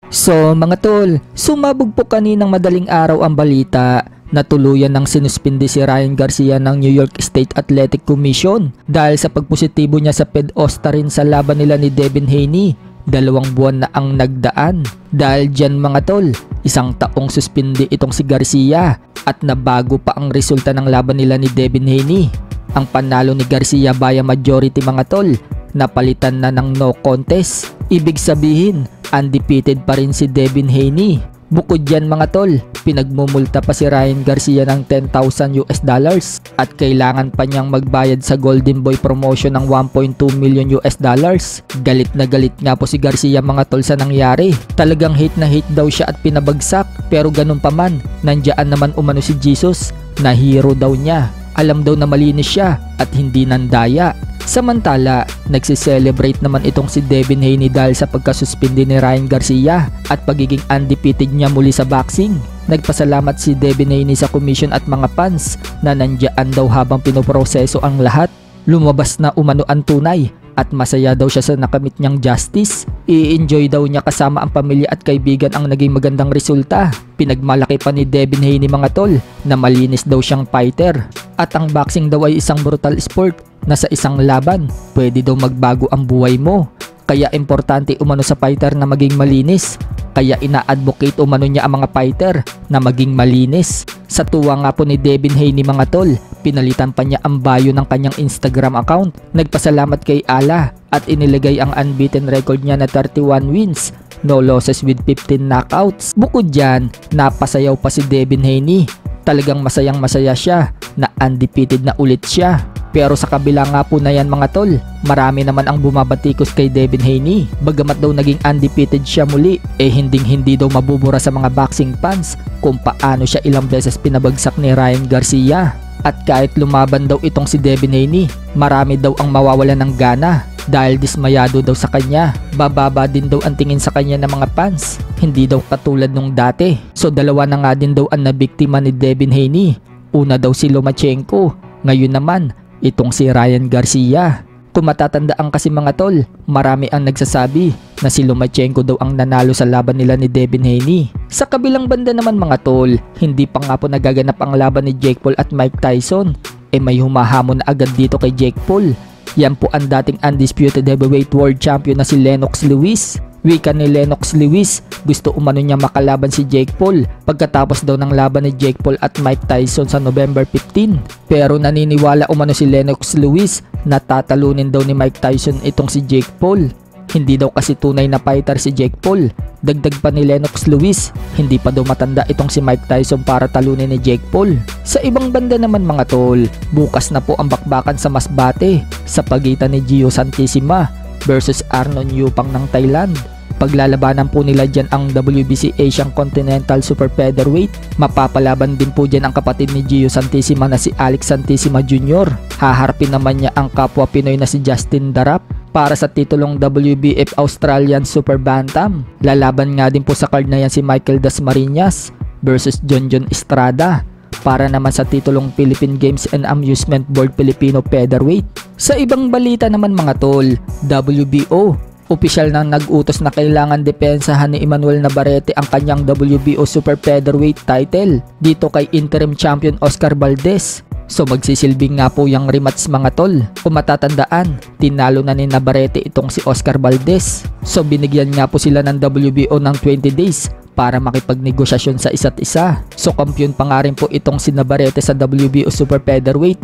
So mga tol, sumabog po kaninang madaling araw ang balita na tuluyan ng sinuspindi si Ryan Garcia ng New York State Athletic Commission dahil sa pagpositibo niya sa PED-OSTA rin sa laban nila ni Devin Haney. 2 buwan na ang nagdaan. Dahil dyan mga tol, 1 taong suspindi itong si Garcia at nabago pa ang resulta ng laban nila ni Devin Haney. Ang panalo ni Garcia via majority mga tol, napalitan na ng no contest. Ibig sabihin, undefeated pa rin si Devin Haney. Bukod dyan mga tol, pinagmumulta pa si Ryan Garcia ng $10,000 at kailangan pa niyang magbayad sa Golden Boy promotion ng $1.2 million. Galit na galit nga po si Garcia mga tol sa nangyari. Talagang hate na hate daw siya at pinabagsak, pero ganun pa man, nandiyan naman umano si Jesus na hero daw niya. Alam daw na malinis siya at hindi nandaya. Samantala, nagsiselebrate naman itong si Devin Haney dahil sa pagkasuspindi ni Ryan Garcia at pagiging undefeated niya muli sa boxing. Nagpasalamat si Devin Haney sa commission at mga fans na nandiyan daw habang pinoproseso ang lahat. Lumabas na umano ang tunay at masaya daw siya sa nakamit niyang justice. I-enjoy daw niya kasama ang pamilya at kaibigan ang naging magandang resulta. Pinagmalaki pa ni Devin Haney mga tol na malinis daw siyang fighter. At ang boxing daw ay isang brutal sport na sa isang laban, pwede daw magbago ang buhay mo. Kaya importante umano sa fighter na maging malinis. Kaya ina-advocate umano niya ang mga fighter na maging malinis. Sa tuwa nga po ni Devin Haney mga tol, pinalitan pa niya ang bio ng kanyang Instagram account. Nagpasalamat kay Allah at inilagay ang unbeaten record niya na 31 wins, no losses with 15 knockouts. Bukod dyan, napasayaw pa si Devin Haney. Talagang masayang masaya siya na undefeated na ulit siya. Pero sa kabila nga po na yan mga tol, marami naman ang bumabatikos kay Devin Haney. Bagamat daw naging undefeated siya muli, hindi daw mabubura sa mga boxing fans kung paano siya ilang beses pinabagsak ni Ryan Garcia. At kahit lumaban daw itong si Devin Haney, marami daw ang mawawalan ng gana dahil dismayado daw sa kanya. Bababa din daw ang tingin sa kanya ng mga fans, hindi daw katulad nung dati. So 2 na nga din daw ang nabiktima ni Devin Haney. Una daw si Lomachenko, ngayon naman itong si Ryan Garcia. Kung matatandaan kasi mga tol, marami ang nagsasabi na si Lomachenko daw ang nanalo sa laban nila ni Devin Haney. Sa kabilang banda naman mga tol, hindi pa nga po nagaganap ang laban ni Jake Paul at Mike Tyson. May humahamon na agad dito kay Jake Paul. Yan po ang dating undisputed heavyweight world champion na si Lennox Lewis. Wika ni Lennox Lewis, gusto umano niya makalaban si Jake Paul pagkatapos daw ng laban ni Jake Paul at Mike Tyson sa November 15. Pero naniniwala umano si Lennox Lewis na tatalunin daw ni Mike Tyson itong si Jake Paul. Hindi daw kasi tunay na fighter si Jake Paul. Dagdag pa ni Lennox Lewis, hindi pa daw matanda itong si Mike Tyson para talunin ni Jake Paul. Sa ibang banda naman mga tol, bukas na po ang bakbakan sa Masbate sa pagitan ni Gio Santissima versus Arnon Yupang ng Thailand. Paglalabanan po nila dyan ang WBC Asian Continental Super Featherweight. Mapapalaban din po dyan ang kapatid ni Gio Santissima na si Alex Santissima Jr. Haharapin naman niya ang kapwa Pinoy na si Justin Darap para sa titulong WBF Australian Super Bantam. Lalaban nga din po sa card na yan si Michael Dasmariñas versus John Estrada para naman sa titulong Philippine Games and Amusement Board Filipino Featherweight. Sa ibang balita naman mga tol, WBO opisyal nang nag-utos na kailangan depensahan ni Emmanuel Navarrete ang kanyang WBO Super Featherweight title dito kay interim champion Oscar Valdez. So magsisilbing nga po yung rematch mga tol. Kung matatandaan, tinalo na ni Navarrete itong si Oscar Valdez. So binigyan nga po sila ng WBO ng 20 days para makipagnegosasyon sa isa't isa. So kampiyon pa nga rin po itong si Navarrete sa WBO Super Featherweight.